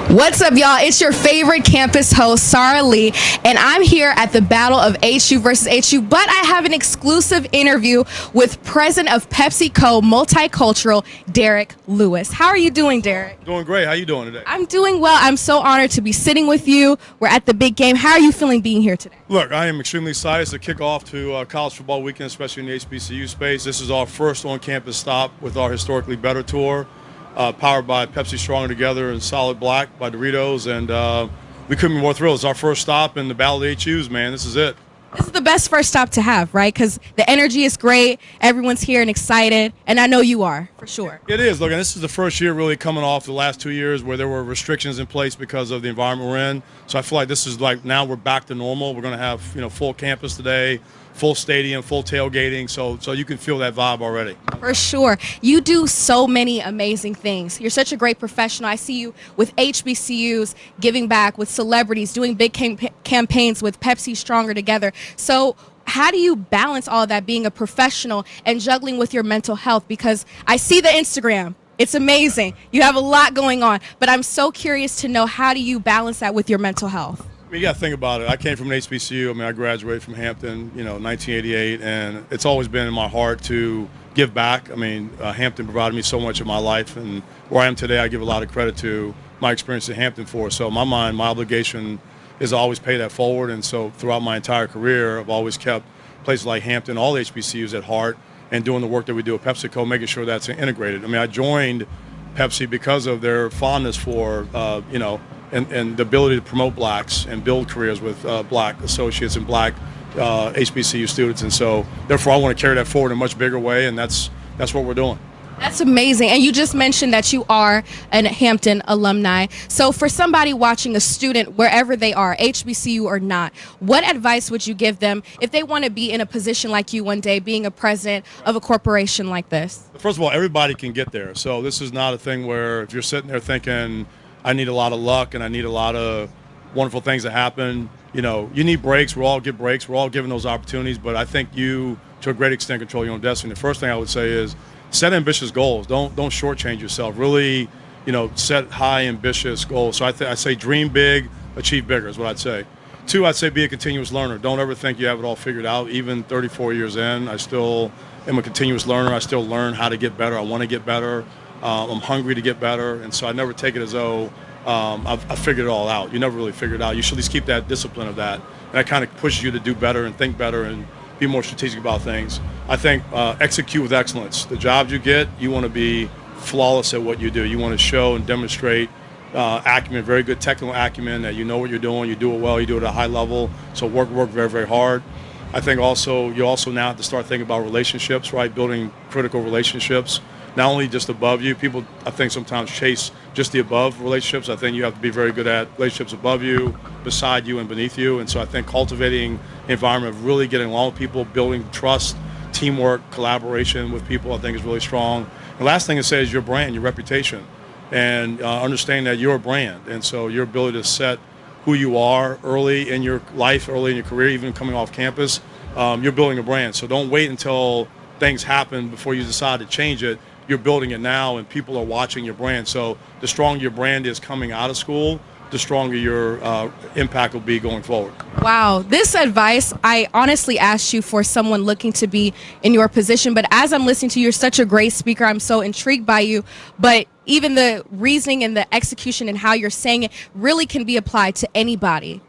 What's up, y'all? It's your favorite campus host, Sarah Lee, and I'm here at the Battle of HU versus HU, but I have an exclusive interview with President of PepsiCo Multicultural, Derek Lewis. How are you doing, Derek? Doing great. How you doing today? I'm doing well. I'm so honored to be sitting with you. We're at the big game. How are you feeling being here today? Look, I am extremely excited to kick off to college football weekend, especially in the HBCU space. This is our first on-campus stop with our Historically Better tour. Powered by Pepsi Stronger Together and Solid Black by Doritos, and we couldn't be more thrilled. It's our first stop in the Battle of HUs, man. This is it. This is the best first stop to have, right? Because the energy is great, everyone's here and excited, and I know you are, for sure. It is. Look, and this is the first year really coming off the last 2 years where there were restrictions in place because of the environment we're in. So I feel like this is like now we're back to normal. We're going to have, full campus today, full stadium, full tailgating, so you can feel that vibe already. For sure. You do so many amazing things. You're such a great professional. I see you with HBCUs, giving back with celebrities, doing big campaigns with Pepsi Stronger Together. So how do you balance all of that, being a professional and juggling with your mental health? Because I see the Instagram. It's amazing. You have a lot going on, but I'm so curious to know, how do you balance that with your mental health? You got to think about it. I came from an HBCU. I graduated from Hampton, 1988, and it's always been in my heart to give back. Hampton provided me so much in my life, and where I am today, I give a lot of credit to my experience at Hampton for. So in my mind, my obligation is to always pay that forward, and so throughout my entire career, I've always kept places like Hampton, all the HBCUs at heart, and doing the work that we do at PepsiCo, making sure that's integrated. I joined Pepsi because of their fondness for, and the ability to promote blacks and build careers with black associates and black HBCU students. And so, therefore, I want to carry that forward in a much bigger way, and that's what we're doing. That's amazing. And you just mentioned that you are an Hampton alumni. So for somebody watching, a student, wherever they are, HBCU or not, what advice would you give them if they want to be in a position like you one day, being a president of a corporation like this? First of all, everybody can get there. So this is not a thing where if you're sitting there thinking, I need a lot of luck and I need a lot of wonderful things to happen, you need breaks. We all get breaks. We're all given those opportunities. But I think you, to a great extent, control your own destiny. The first thing I would say is, set ambitious goals. Don't shortchange yourself. Really, set high, ambitious goals. So I say dream big, achieve bigger is what I'd say. Two, I'd say be a continuous learner. Don't ever think you have it all figured out. Even 34 years in, I still am a continuous learner. I still learn how to get better. I want to get better. I'm hungry to get better. And so I never take it as though I've figured it all out. You never really figure it out. You should at least keep that discipline of that. And that kind of pushes you to do better and think better and be more strategic about things. I think execute with excellence. The jobs you get, you want to be flawless at what you do. You want to show and demonstrate acumen, very good technical acumen, that you know what you're doing, you do it well, you do it at a high level. So work very, very hard. I think you also now have to start thinking about relationships, right? Building critical relationships, not only just above you. People, I think, sometimes chase just the above relationships. I think you have to be very good at relationships above you, beside you, and beneath you. And so I think cultivating an environment of really getting along with people, building trust, teamwork, collaboration with people, I think is really strong. The last thing to say is your brand, your reputation, and understanding that you're a brand. And so your ability to set who you are early in your life, early in your career, even coming off campus, you're building a brand. So don't wait until things happen before you decide to change it. You're building it now, and people are watching your brand. So the stronger your brand is coming out of school, the stronger your impact will be going forward. Wow. This advice, I honestly asked you for someone looking to be in your position, but as I'm listening to you, you're such a great speaker. I'm so intrigued by you. But even the reasoning and the execution and how you're saying it really can be applied to anybody,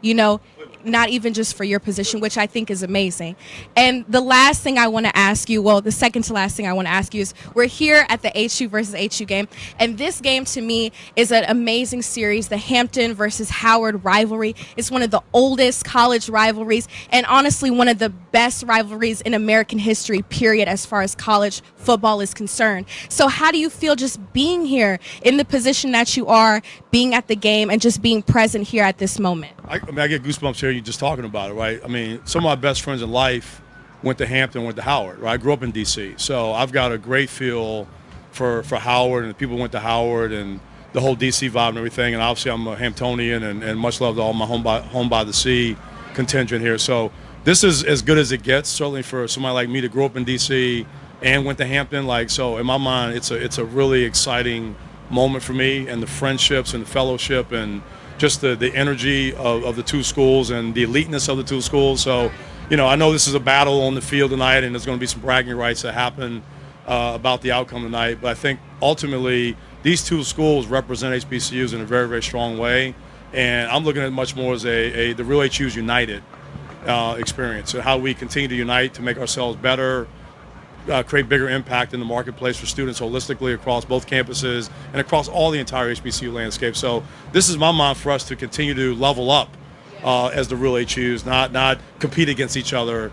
not even just for your position, which I think is amazing. And the last thing I want to ask you, well, the second to last thing I want to ask you is, we're here at the HU versus HU game, and this game to me is an amazing series, the Hampton versus Howard rivalry. It's one of the oldest college rivalries, and honestly one of the best rivalries in American history, period, as far as college football is concerned. So how do you feel just being here in the position that you are, being at the game, and just being present here at this moment? I get goosebumps here. You're just talking about it, right? Some of my best friends in life went to Hampton, went to Howard, right? I grew up in D.C., so I've got a great feel for Howard, and the people who went to Howard, and the whole D.C. vibe and everything. And obviously, I'm a Hamptonian, and much love to all my home by the sea contingent here. So this is as good as it gets, certainly for somebody like me to grow up in D.C. and went to Hampton. So in my mind, it's a really exciting moment for me, and the friendships and the fellowship and just the energy of the two schools and the eliteness of the two schools. So, I know this is a battle on the field tonight, and there's going to be some bragging rights that happen about the outcome tonight. But I think ultimately these two schools represent HBCUs in a very, very strong way. And I'm looking at it much more as the real HU's United experience, so how we continue to unite to make ourselves better, create bigger impact in the marketplace for students holistically across both campuses and across all the entire HBCU landscape. So this is my mind for us to continue to level up as the real HUs, not compete against each other,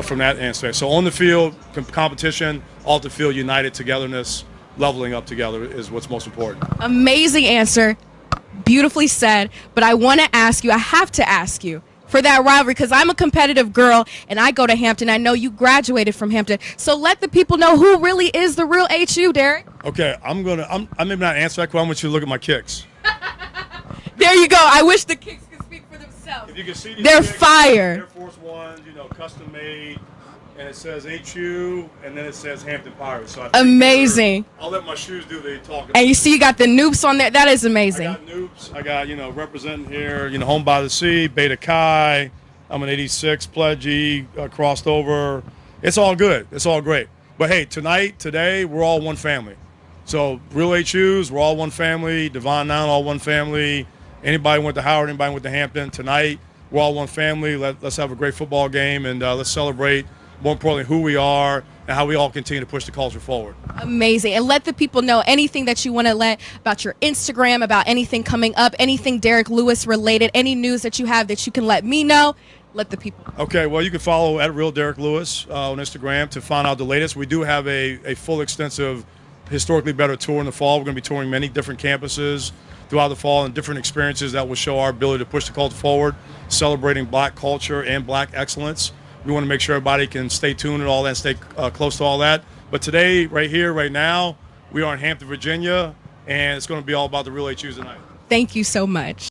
from that aspect. So on the field, competition, off the field, united togetherness, leveling up together is what's most important. Amazing answer. Beautifully said. But I want to ask you, I have to ask you, for that rivalry, because I'm a competitive girl and I go to Hampton. I know you graduated from Hampton. So let the people know who really is the real HU, Derek. Okay, I'm maybe not answer that question. I want you to look at my kicks. There you go. I wish the kicks could speak for themselves. If you can see these they're kicks, fire. Air Force Ones, custom made, and it says HU, and then it says Hampton Pirates. So amazing. I'll let my shoes do the talking. And you see you got the Noops on there. That is amazing. I got Noops. I got, representing here, home by the sea, Beta Chi. I'm an 86 pledgee, crossed over. It's all good. It's all great. But hey, today, we're all one family. So real HUs, we're all one family. Devon Noun, all one family. Anybody went to Howard, anybody went to Hampton. Tonight, we're all one family. Let's have a great football game, and let's celebrate, more importantly, who we are and how we all continue to push the culture forward. Amazing. And let the people know anything that you want to let about your Instagram, about anything coming up, anything Derek Lewis related, any news that you have that you can let me know. Let the people know. Okay, well, you can follow at Real Derek Lewis on Instagram to find out the latest. We do have a full, extensive, historically better tour in the fall. We're going to be touring many different campuses throughout the fall and different experiences that will show our ability to push the culture forward, celebrating black culture and black excellence. We want to make sure everybody can stay tuned and all that, stay close to all that. But today, right here, right now, we are in Hampton, Virginia, and it's going to be all about the real HUs tonight. Thank you so much.